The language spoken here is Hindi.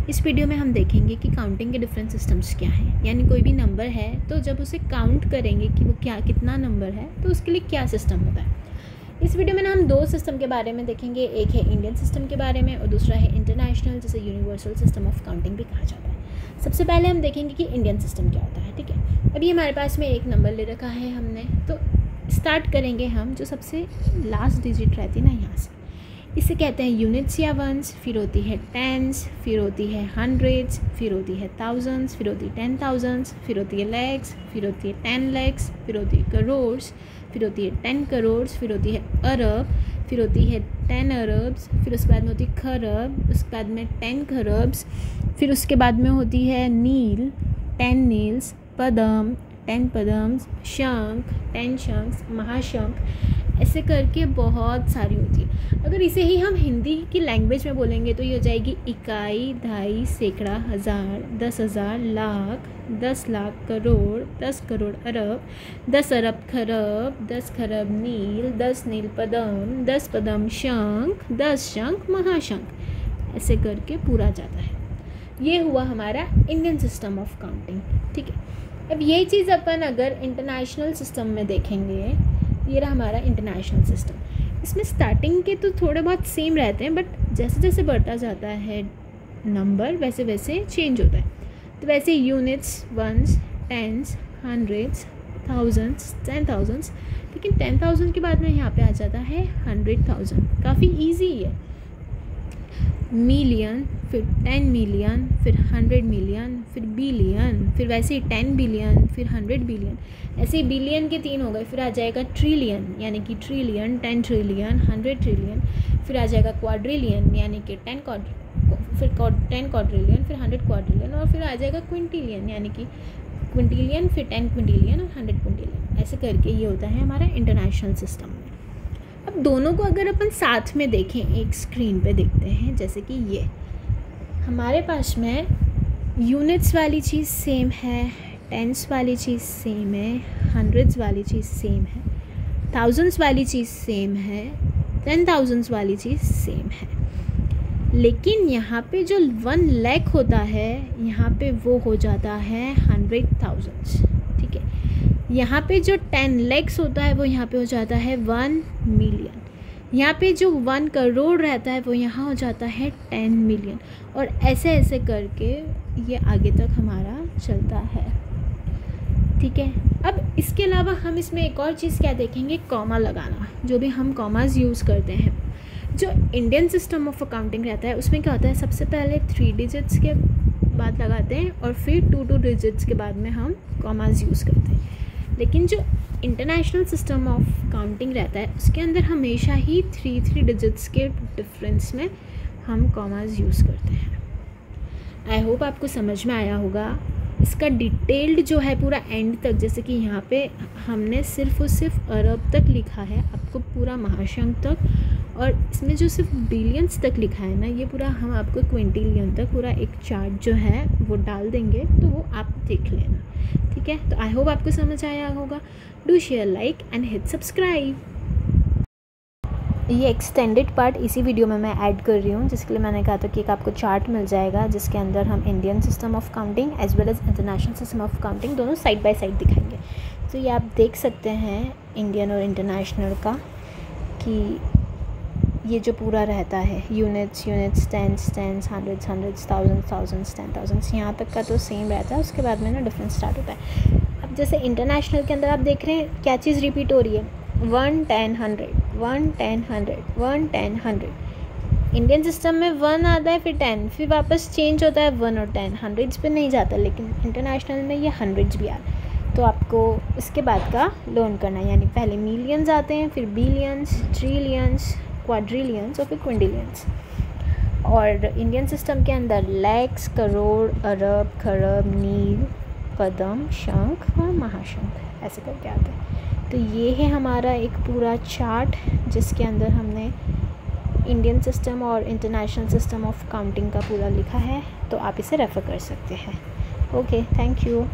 इस वीडियो में हम देखेंगे कि काउंटिंग के डिफरेंट सिस्टम्स क्या हैं, यानी कोई भी नंबर है तो जब उसे काउंट करेंगे कि वो कितना नंबर है तो उसके लिए क्या सिस्टम होता है। इस वीडियो में ना हम दो सिस्टम के बारे में देखेंगे, एक है इंडियन सिस्टम के बारे में और दूसरा है इंटरनेशनल, जिसे यूनिवर्सल सिस्टम ऑफ काउंटिंग भी कहा जाता है। सबसे पहले हम देखेंगे कि इंडियन सिस्टम क्या होता है। ठीक है, अभी हमारे पास में एक नंबर ले रखा है हमने, तो स्टार्ट करेंगे हम जो सबसे लास्ट डिजिट रहती है ना यहाँ से, इसे कहते हैं यूनिट्स या वंस, फिर होती है टेंस, फिर होती है हंड्रेड्स, फिर होती है थाउजेंड्स, फिर होती है 10,000, फिर होती है लैक्स, फिर होती है 10 लैक्स, फिर होती है करोड्स, फिर होती है 10 करोड्स, फिर होती है अरब, फिर होती है 10 अरब्स, फिर उसके बाद में होती है खरब, उसके बाद में 10 खरब्स, फिर उसके बाद में होती है नील, 10 नील्स, पदम, 10 पदम्स, शंख, 10 शंख्स, महाशंख, ऐसे करके बहुत सारी होती है। अगर इसे ही हम हिंदी की लैंग्वेज में बोलेंगे तो ये हो जाएगी इकाई, दहाई, सैकड़ा, हज़ार, 10,000, लाख, 10 लाख, करोड़, 10 करोड़ अरब, 10 अरब खरब, 10 खरब नील, 10 नील पदम, 10 पदम शंख, 10 शंख महाशंख, ऐसे करके पूरा जाता है। ये हुआ हमारा इंडियन सिस्टम ऑफ काउंटिंग। ठीक है, अब यही चीज़ अपन अगर इंटरनेशनल सिस्टम में देखेंगे, ये रहा हमारा इंटरनेशनल सिस्टम। इसमें स्टार्टिंग के तो थोड़े बहुत सेम रहते हैं, बट जैसे जैसे बढ़ता जाता है नंबर वैसे वैसे चेंज होता है। तो वैसे units, ones, tens, hundreds, thousands, 10,000, लेकिन 10,000 के बाद में यहाँ पे आ जाता है 100,000। काफ़ी ईजी है। मिलियन, फिर 10 मिलियन, फिर 100 मिलियन, फिर बिलियन, फिर वैसे ही 10 बिलियन, फिर 100 बिलियन, ऐसे ही बिलियन के 3 हो गए। फिर आ जाएगा ट्रिलियन, यानी कि ट्रिलियन, 10 ट्रिलियन, 100 ट्रिलियन, फिर आ जाएगा क्वाड्रिलियन, यानी कि 10 क्वाड्रिलियन, फिर 100 क्वाड्रिलियन, और फिर आ जाएगा क्विंटिलियन, यानी कि क्विंटिलियन, फिर 10 क्विंटिलियन और 100 क्विंटिलियन, ऐसे करके ये होता है हमारा इंटरनेशनल सिस्टम में। अब दोनों को अगर अपन साथ में देखें, एक स्क्रीन पे देखते हैं, जैसे कि ये हमारे पास में यूनिट्स वाली चीज़ सेम है, टेंस वाली चीज़ सेम है, हंड्रेड्स वाली चीज़ सेम है, थाउजेंड्स वाली चीज़ सेम है, 10,000 वाली चीज़ सेम है, लेकिन यहाँ पे जो 1 लाख होता है यहाँ पे वो हो जाता है 100,000। ठीक है, यहाँ पे जो 10 lakhs होता है वो यहाँ पे हो जाता है 1 मिलियन। यहाँ पे जो 1 करोड़ रहता है वो यहाँ हो जाता है 10 मिलियन, और ऐसे ऐसे करके ये आगे तक हमारा चलता है। ठीक है, अब इसके अलावा हम इसमें एक और चीज़ क्या देखेंगे, कॉमा लगाना। जो भी हम कॉमास यूज़ करते हैं, जो इंडियन सिस्टम ऑफ अकाउंटिंग रहता है उसमें क्या होता है, सबसे पहले 3 डिजिट्स के बाद लगाते हैं और फिर 2 डिजिट्स के बाद में हम कॉमास यूज़ करते हैं। लेकिन जो इंटरनेशनल सिस्टम ऑफ काउंटिंग रहता है उसके अंदर हमेशा ही 3 डिजिट्स के डिफरेंस में हम कॉमास यूज़ करते हैं। आई होप आपको समझ में आया होगा। इसका डिटेल्ड जो है पूरा एंड तक, जैसे कि यहाँ पे हमने सिर्फ और सिर्फ अरब तक लिखा है, आपको पूरा महाशंख तक, और इसमें जो सिर्फ बिलियंस तक लिखा है ना, ये पूरा हम आपको क्विंटिलियन तक पूरा एक चार्ट जो है वो डाल देंगे, तो वो आप देख लेना। ठीक है, तो आई होप आपको समझ आया होगा। Do share, like and hit subscribe. ये एक्सटेंडेड पार्ट इसी वीडियो में मैं ऐड कर रही हूँ, जिसके लिए मैंने कहा था कि एक आपको चार्ट मिल जाएगा जिसके अंदर हम Indian system of counting as well as international system of counting दोनों साइड बाय साइड दिखाएंगे। तो ये आप देख सकते हैं इंडियन और इंटरनेशनल का, कि ये जो पूरा रहता है यूनिट्स, टेंस, हंड्रेड्स, थाउजेंड्स, 10,000, यहाँ तक का तो सेम रहता है। उसके बाद में ना डिफरेंस स्टार्ट होता है। अब जैसे इंटरनेशनल के अंदर आप देख रहे हैं क्या चीज़ रिपीट हो रही है, 1, 10, 100, 1, 10, 100, 1, 10, 100। इंडियन सिस्टम में 1 आता है, फिर 10, फिर वापस चेंज होता है 1 और 10, हंड्रेड्स पे नहीं जाता, लेकिन इंटरनेशनल में ये हंड्रेड्स भी आता है। तो आपको इसके बाद का लर्न करना है, यानी पहले मिलियंस आते हैं, फिर बिलियंस, ट्रिलियंस, क्वाड्रिलियंस और फिर क्विंटिलियंस। और इंडियन सिस्टम के अंदर लैक्स, करोड़, अरब, खरब, नील, पदम, शंख और महाशंख, ऐसे करके आते हैं। तो ये है हमारा एक पूरा चार्ट जिसके अंदर हमने इंडियन सिस्टम और इंटरनेशनल सिस्टम ऑफ काउंटिंग का पूरा लिखा है, तो आप इसे रेफ़र कर सकते हैं। Okay, thank you.